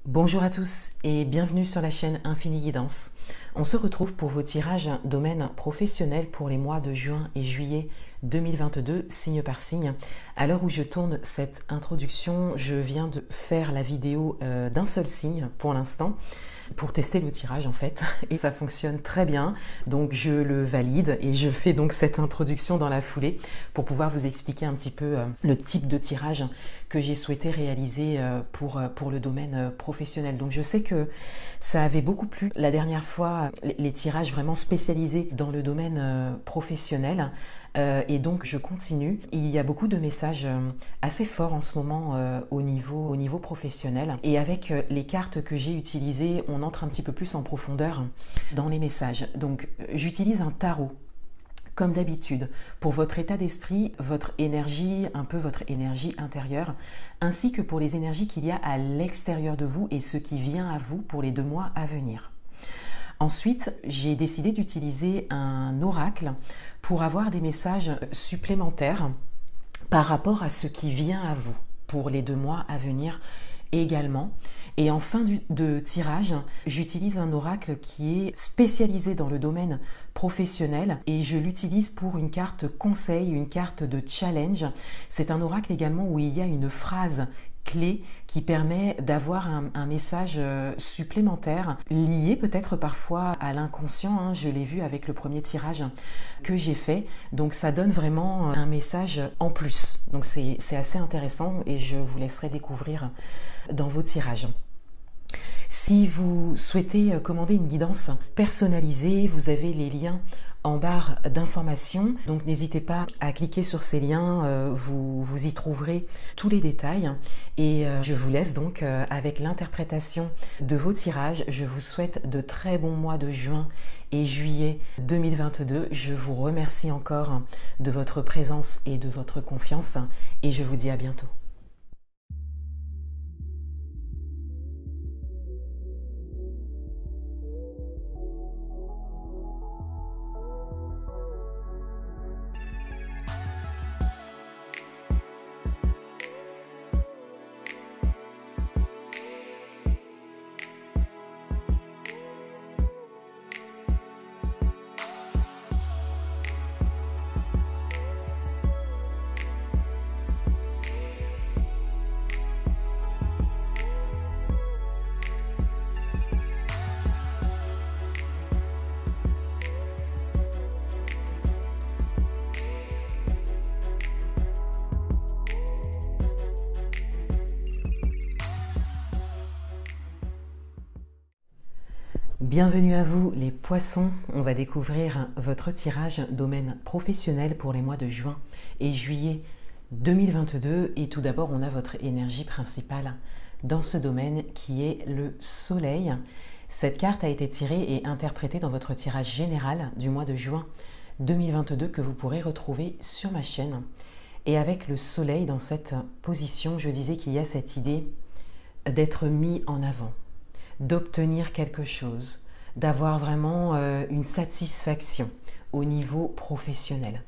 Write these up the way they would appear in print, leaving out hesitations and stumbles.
Bonjour à tous et bienvenue sur la chaîne Infini Guidance. On se retrouve pour vos tirages domaine professionnel pour les mois de juin et juillet 2022, signe par signe. À l'heure où je tourne cette introduction, je viens de faire la vidéo d'un seul signe pour l'instant, pour tester le tirage en fait, et ça fonctionne très bien, donc je le valide et je fais donc cette introduction dans la foulée pour pouvoir vous expliquer un petit peu le type de tirage que j'ai souhaité réaliser pour le domaine professionnel. Donc je sais que ça avait beaucoup plu la dernière fois, les tirages vraiment spécialisés dans le domaine professionnel. Et donc je continue. Il y a beaucoup de messages assez forts en ce moment au niveau professionnel. Et avec les cartes que j'ai utilisées, on entre un petit peu plus en profondeur dans les messages. Donc j'utilise un tarot comme d'habitude, pour votre état d'esprit, votre énergie, un peu votre énergie intérieure, ainsi que pour les énergies qu'il y a à l'extérieur de vous et ce qui vient à vous pour les 2 mois à venir. Ensuite, j'ai décidé d'utiliser un oracle pour avoir des messages supplémentaires par rapport à ce qui vient à vous pour les 2 mois à venir également. Et en fin de tirage, j'utilise un oracle qui est spécialisé dans le domaine professionnel et je l'utilise pour une carte conseil, une carte de challenge. C'est un oracle également où il y a une phrase clé qui permet d'avoir un message supplémentaire lié peut-être parfois à l'inconscient, je l'ai vu avec le premier tirage que j'ai fait, donc ça donne vraiment un message en plus, donc c'est assez intéressant et je vous laisserai découvrir dans vos tirages. Si vous souhaitez commander une guidance personnalisée, vous avez les liens en barre d'informations. Donc n'hésitez pas à cliquer sur ces liens, vous y trouverez tous les détails. Et je vous laisse donc avec l'interprétation de vos tirages. Je vous souhaite de très bons mois de juin et juillet 2022. Je vous remercie encore de votre présence et de votre confiance et je vous dis à bientôt. Bienvenue à vous les poissons, on va découvrir votre tirage domaine professionnel pour les mois de juin et juillet 2022 et tout d'abord on a votre énergie principale dans ce domaine qui est le soleil. Cette carte a été tirée et interprétée dans votre tirage général du mois de juin 2022 que vous pourrez retrouver sur ma chaîne. Et avec le soleil dans cette position, je disais qu'il y a cette idée d'être mis en avant, d'obtenir quelque chose, d'avoir vraiment une satisfaction au niveau professionnel.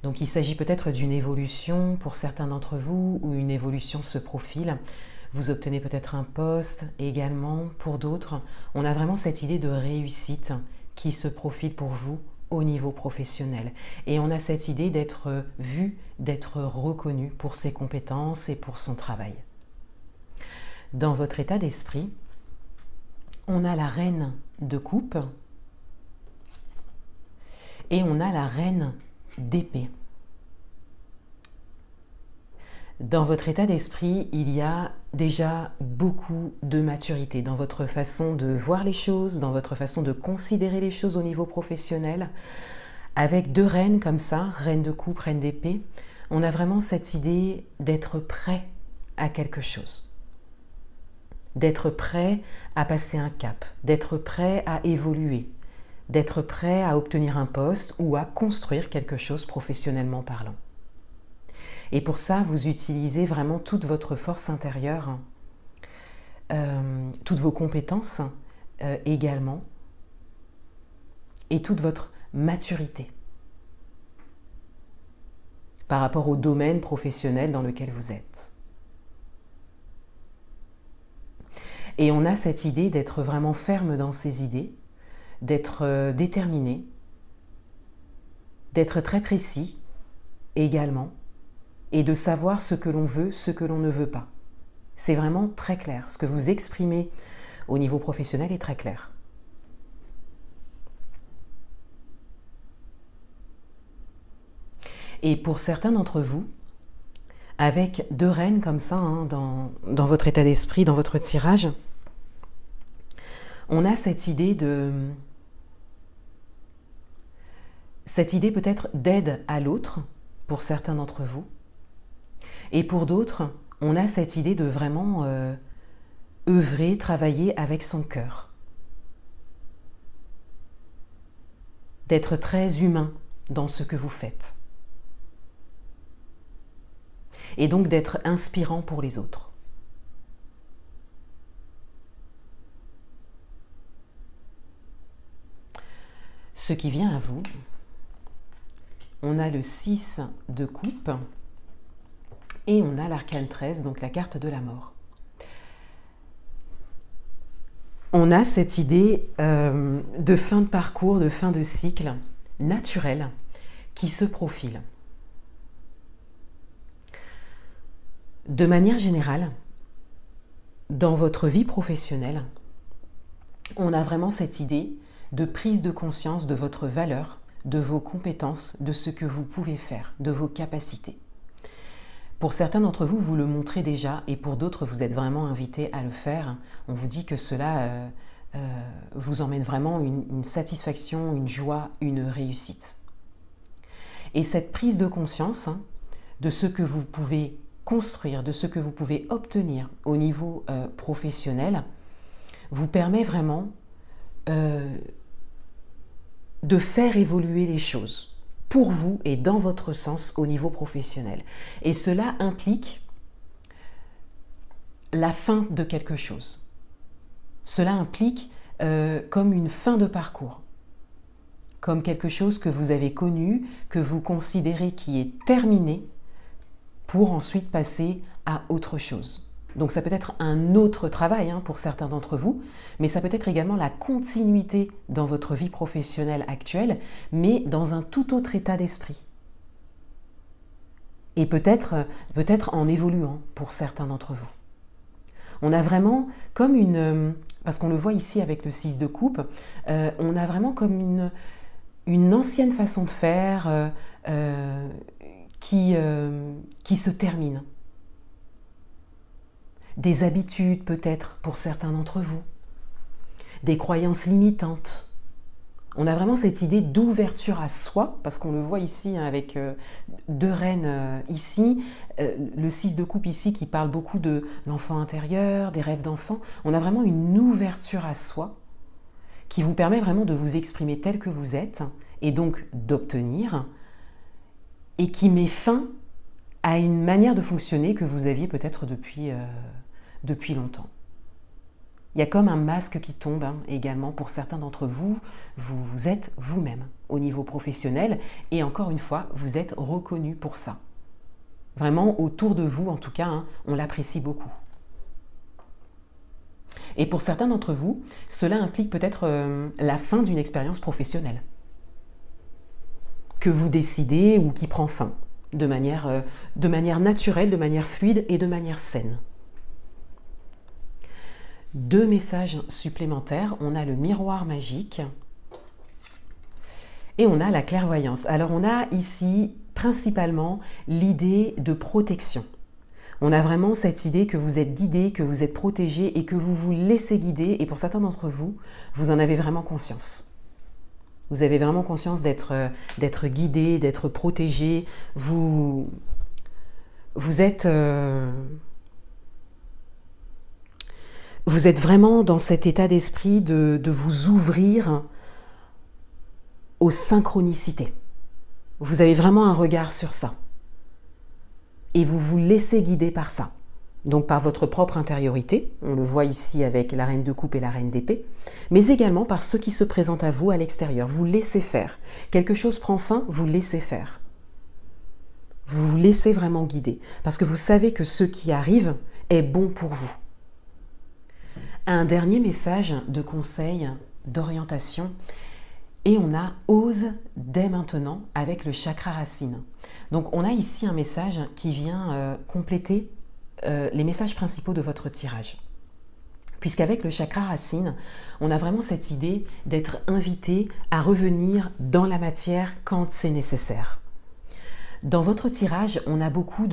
Donc il s'agit peut-être d'une évolution pour certains d'entre vous ou une évolution se profile. Vous obtenez peut-être un poste également pour d'autres. On a vraiment cette idée de réussite qui se profile pour vous au niveau professionnel. Et on a cette idée d'être vu, d'être reconnu pour ses compétences et pour son travail. Dans votre état d'esprit, on a la reine de coupe et on a la reine d'épée. Dans votre état d'esprit, il y a déjà beaucoup de maturité dans votre façon de voir les choses, dans votre façon de considérer les choses au niveau professionnel. Avec 2 reines comme ça, reine de coupe, reine d'épée, on a vraiment cette idée d'être prêt à quelque chose. D'être prêt à passer un cap, d'être prêt à évoluer, d'être prêt à obtenir un poste ou à construire quelque chose professionnellement parlant. Et pour ça, vous utilisez vraiment toute votre force intérieure, toutes vos compétences également, et toute votre maturité par rapport au domaine professionnel dans lequel vous êtes. Et on a cette idée d'être vraiment ferme dans ses idées, d'être déterminé, d'être très précis également, et de savoir ce que l'on veut, ce que l'on ne veut pas. C'est vraiment très clair. Ce que vous exprimez au niveau professionnel est très clair. Et pour certains d'entre vous, avec 2 reines comme ça, hein, dans votre état d'esprit, dans votre tirage, on a cette idée peut-être d'aide à l'autre, pour certains d'entre vous. Et pour d'autres, on a cette idée de vraiment œuvrer, travailler avec son cœur. D'être très humain dans ce que vous faites. Et donc d'être inspirant pour les autres. Ce qui vient à vous, on a le 6 de coupe et on a l'arcane 13, donc la carte de la mort. On a cette idée de fin de parcours, de fin de cycle naturel qui se profile. De manière générale, dans votre vie professionnelle, on a vraiment cette idée de prise de conscience de votre valeur, de vos compétences, de ce que vous pouvez faire, de vos capacités. Pour certains d'entre vous, vous le montrez déjà, et pour d'autres, vous êtes vraiment invités à le faire. On vous dit que cela vous emmène vraiment une satisfaction, une joie, une réussite. Et cette prise de conscience de ce que vous pouvez construire, de ce que vous pouvez obtenir au niveau professionnel, vous permet vraiment de faire évoluer les choses pour vous et dans votre sens au niveau professionnel. Et cela implique la fin de quelque chose. Cela implique comme une fin de parcours, comme quelque chose que vous avez connu, que vous considérez qui est terminé, pour ensuite passer à autre chose. Donc ça peut être un autre travail pour certains d'entre vous, mais ça peut être également la continuité dans votre vie professionnelle actuelle, mais dans un tout autre état d'esprit. Et peut-être en évoluant pour certains d'entre vous. On a vraiment comme parce qu'on le voit ici avec le 6 de coupe, on a vraiment comme une ancienne façon de faire qui se termine. Des habitudes peut-être pour certains d'entre vous, des croyances limitantes. On a vraiment cette idée d'ouverture à soi, parce qu'on le voit ici avec 2 reines ici, le 6 de coupe ici qui parle beaucoup de l'enfant intérieur, des rêves d'enfant. On a vraiment une ouverture à soi qui vous permet vraiment de vous exprimer tel que vous êtes et donc d'obtenir, et qui met fin à une manière de fonctionner que vous aviez peut-être depuis longtemps. Il y a comme un masque qui tombe également pour certains d'entre vous. Vous êtes vous-même au niveau professionnel et encore une fois, vous êtes reconnu pour ça. Vraiment, autour de vous, en tout cas, on l'apprécie beaucoup. Et pour certains d'entre vous, cela implique peut-être la fin d'une expérience professionnelle que vous décidez ou qui prend fin de manière naturelle, de manière fluide et de manière saine. 2 messages supplémentaires, on a le miroir magique et on a la clairvoyance. Alors on a ici principalement l'idée de protection. On a vraiment cette idée que vous êtes guidé, que vous êtes protégé et que vous vous laissez guider, et pour certains d'entre vous, vous en avez vraiment conscience. Vous avez vraiment conscience d'être guidé, d'être protégé. Vous êtes vraiment dans cet état d'esprit de vous ouvrir aux synchronicités. Vous avez vraiment un regard sur ça. Et vous vous laissez guider par ça. Donc par votre propre intériorité, on le voit ici avec la reine de coupe et la reine d'épée, mais également par ce qui se présente à vous à l'extérieur. Vous laissez faire. Quelque chose prend fin, vous laissez faire. Vous vous laissez vraiment guider, parce que vous savez que ce qui arrive est bon pour vous. Un dernier message de conseil, d'orientation, et on a « Ose dès maintenant » avec le chakra racine. Donc on a ici un message qui vient compléter les messages principaux de votre tirage. Puisqu'avec le chakra racine, on a vraiment cette idée d'être invité à revenir dans la matière quand c'est nécessaire. Dans votre tirage, on a beaucoup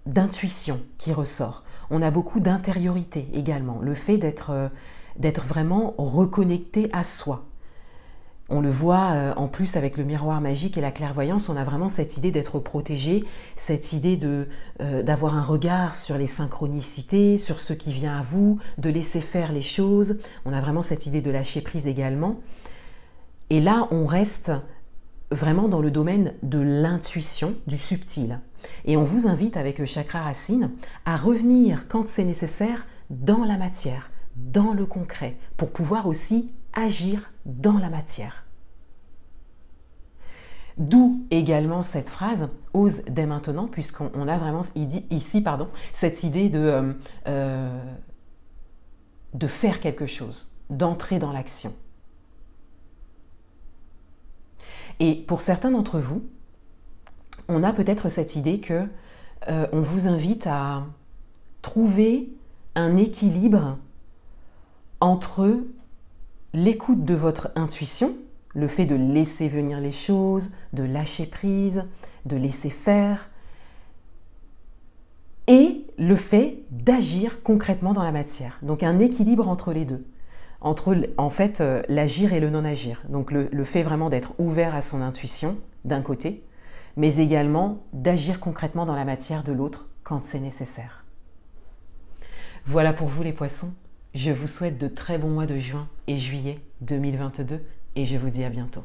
d'intuition qui ressort. On a beaucoup d'intériorité également. Le fait d'être vraiment reconnecté à soi. On le voit en plus avec le miroir magique et la clairvoyance, on a vraiment cette idée d'être protégé, cette idée d'avoir un regard sur les synchronicités, sur ce qui vient à vous, de laisser faire les choses. On a vraiment cette idée de lâcher prise également. Et là, on reste vraiment dans le domaine de l'intuition, du subtil. Et on vous invite avec le chakra racine à revenir quand c'est nécessaire dans la matière, dans le concret, pour pouvoir aussi agir dans la matière. D'où également cette phrase « ose dès maintenant » puisqu'on a vraiment ici cette idée de faire quelque chose, d'entrer dans l'action. Et pour certains d'entre vous, on a peut-être cette idée que on vous invite à trouver un équilibre entre l'écoute de votre intuition, le fait de laisser venir les choses, de lâcher prise, de laisser faire, et le fait d'agir concrètement dans la matière. Donc un équilibre entre les deux, entre en fait l'agir et le non-agir. Donc le fait vraiment d'être ouvert à son intuition d'un côté, mais également d'agir concrètement dans la matière de l'autre quand c'est nécessaire. Voilà pour vous les poissons. Je vous souhaite de très bons mois de juin et juillet 2022 et je vous dis à bientôt.